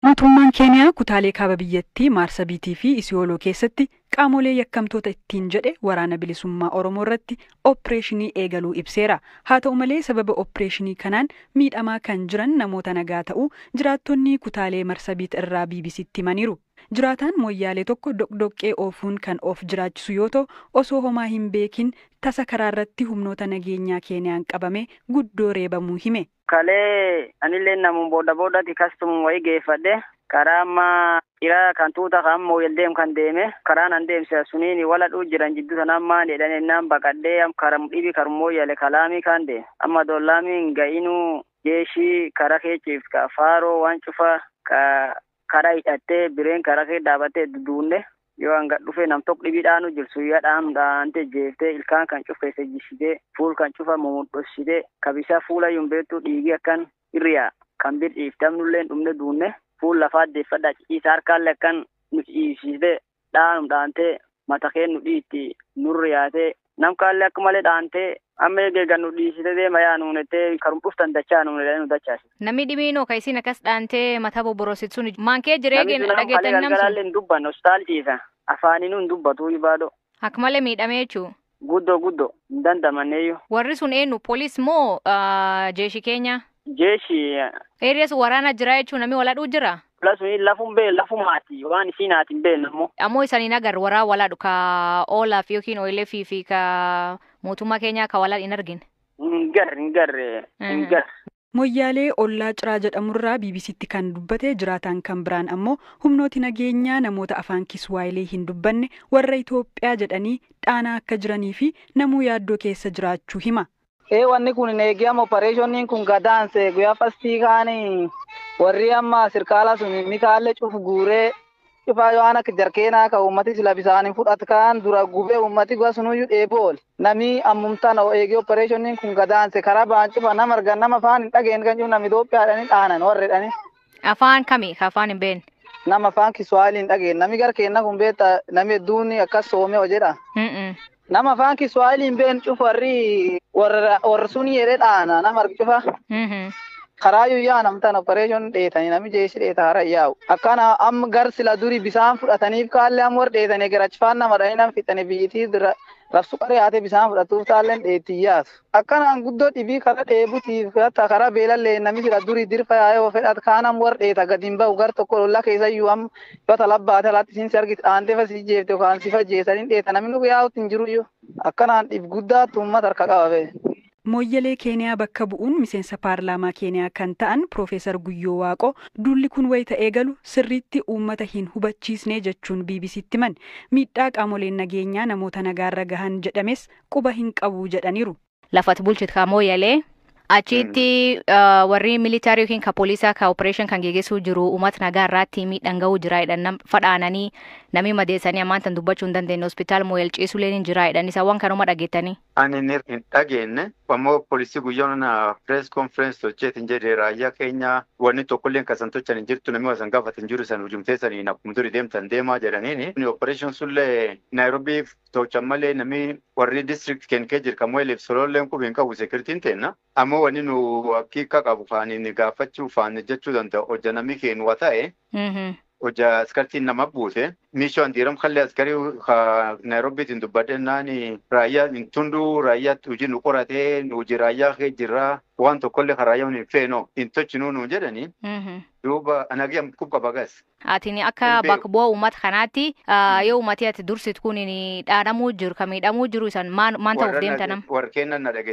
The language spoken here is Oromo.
Mootummaan Keeniyaa kutaalee kaaba biyyattii Maarsabiitii fi Isiyooloo keessatti qaamolee yakkamtoota ittiin jedhe waraana bilisummaa Oromoo irratti opereeshinii eegaluu ibseera. Haa ta'u malee sababa opereeshinii kanaan miidhamaa kan jiran namoota nagaa ta'uu jiraattonni kutaalee Maarsabiit irraa BBC'tti himaniiru. Jiraataan Moyyaalee tokko doqdoqqee oofuun kan of jiraachisu yoo ta'u osoo homaa hin beekin tasa karaa irratti humnoota nageenyaa Keeniyaan qabame guddoo reebamuu hime. Kalee anillee namuun booddatti kastumu wayii geeffadhe karaa amma dhiira kan tuuta kan Moyyaaldeem kan deeme karaan an deemsa suniin waladhuu jiran jidduu sanaan maan jedhanii naan baqadhee karam dhibi karum Moyyaalee kalaamii kan deeme amma dollaamiin ga'inuu jeeshii karaa keechiif ka faaroo waan cufa karaa hidhattee bireen karaa kee dhaabattee duduunne yoo hanga dhufe nam tokko dhibiidhaanu jirsu yaadhaan dhaante jeeftee ilkaan kan cufa keessa jishitee fuul kan cufa mumudhossitee kabisa fuula yumbeettuu dhiigii akkan hirriyaa kan bir dhiiftamnullee dhumne duunne fuul lafaa deeffadhaa ciciisa harkaallee akkan nu ciisitee dhaanum dhaantee mata kee nu dhiitti nurriyaatee namkaallee akka malee dhaantee amma eegan nu dhiisitee deema yaa nuunettee karum dhuftan dachaa nuunedha nu dachaase. Namni dhibiinoo ka isin akkas dhaantee mataa boborositu sun maankee jireenya dhageettan namsu. Galgalaallee hin dubbanne hospitaal ciisa afaaniinuu hin dubbatu ibaadoo. Akka malee miidhamee jechuu. Guddoo hin dandamanneeyyu. Warri sun eenyu poolis moo jeeshi keenya? Jeeshi. Eeriyaas waraana jira jechuun namni waladhuu jira? Lasuni lafumaati waan isiin aatiin beelna ammoo. Ammoo isaniin agar waraa waladhu ka oolaaf yookiin ooyilee fi ka mootummaa keenyaa ka waladhu hin argine. Hin garre. Moyyaalee ollaa ciraa jedhamurraa BBC'tti kan dubbate jiraataan kan biraan ammoo humnooti nageenyaa namoota afaan Kiswaayilee hin dubbanne warra Itoophiyaa jedhanii dhaanaa akka jiranii fi namuu yaaddoo keessa jiraachuu hima. Wanni kun eegiyaam opereeshoniin kun gadaanse guyyaa fastii kaanii warri amma sirkaala sun mikaalle cufu guuree cufaa waan akka jarkeenaa ka uummati sila bisaaniin fudhatu kaan dura gubee uummati gosa sunuyyuu dheebool namni ammumtaan eegee opereeshoniin kun gadaanse karaa ba'an cufa nama argan nama afaan hin dhageen kan jiru nama Itoophiyaadhani dhaanan warreedhani. Afaan kamii ka afaan hin beekne? Nama afaan Kiswaayilii hin dhageen namni gara keenna kun beekta namni hedduun akkas soomee hojedha. Nama afaan Kiswaayilii hin beekne cufa warra suni jedhee dhaana nama argi cufa. Karaa yuyyaa namtaan opereeshoon dheetanii namni jeeshi dheeta hara yaa'u. Akkana amma gar sila durii bisaan fudhataniif kaallee amma warra dheetanii garachifaan nama dhanii nama fixanii biyyitii rabsu qaree haatee bisaan fudhatuuf taalleen dheetii yaatu. Akkanaan guddoo dhibii karaa dheebutiif karaa beelallee namni sila durii dirfa yaa'ee fedhatu kaan amma warra dheeta gadi hin bahu gar tokko lolla keessa iyyuu amma yoo talabbaate alaatti isin si argite aantee fasii jeefte yookaan si fajjeessanii dheeta namni nuti yaa'utti hin jiru iyyuu. Akkanaan dhib guddaatti uummata harka qabame. Moyyalee Keeniyaa bakka bu'uun miseensa paarlaamaa Keeniyaa kan ta'an Profeesar Guyyoo Waaqoo dulli kun wayita eegalu sirriitti uummata hin hubachiisne jechuun BBC'tti himan miidhaa qaamoleen nageenyaa namoota nagaarra gahan jedhames quba hin qabu jedhaniiru. Lafat bulchitu ka Moyyalee achitti warri militaarii yookiin ka poolisaa ka opereeshin kan geggeessuu jiru uummata nagaa irratti miidhaan ga'uu jira jedhan fadhaananii namni madeessanii ammaan tan dubbachuu hin dandeenye hospitaal Moyyal ciisuuleen hin jira jedhan isa waan kanuma dhageettanii. Ani hin dhageenye ammoo poolisii guyyoon press conference tocheetiin jedhee raayyaa keenya wanni tokkolleen kasan tochan hin jirtu namni wasan gaafate hin jiru san hujumteessanii akkuma durii deemtan deemaa jedhaniini. Operation sullee Nairobi tochan malee namni warri district keenya jiru kan Moyyaleef sololleen qubeen qabu sekirtiin teenna. Ammoo wanni nu hakika qabu faaniin gaafachuu faani jechuu danda'u hojja namni keenya waa ta'e. Hojja askartiin nama buute. Mishoon diiram kallee askarii Nairobiitiin dubbadhennaan raayyaa tunduu raayyaatti hojii nu qoratee hojii raayyaa kee jirraa waan tokkollee kan raayyaa hin feeno hin tochinuu nu jedhanii. Duuba anagee kubba bagas. Atiin akka bakka bu'aa uummata kanaatti yoo uummatni ati dursitu kun dhaadhamuu jiru kan miidhamuu jiru isaan maan ta'uuf deemtanam? Warra kennan na dhageessa.